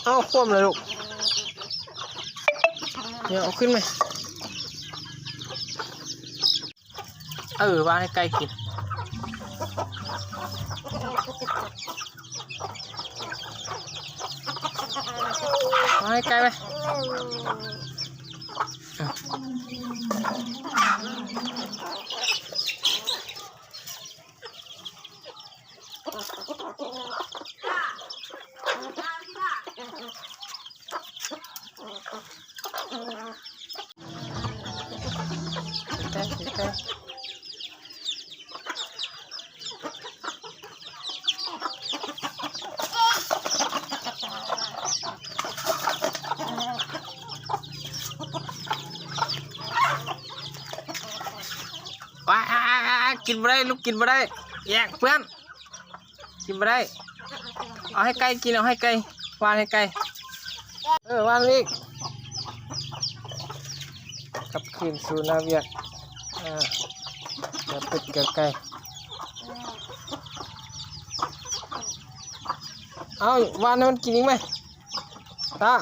เอาคว่ำเลยลูกเนี่ยเอาขึ้นไหมวางให้ไก่กินวางให้ไก่ไหมว้ากินไม่ได้ลูกกินไม่ได้แยกเพื่อนกินไม่ได้เอาให้ไก่กินเอาให้ไก่วานให้ไก่วานอีกกับคืนสู่นาเวียกเดี๋ยวปิดเกี่ยวไก่เอาวานให้มันกินอีกไหมตา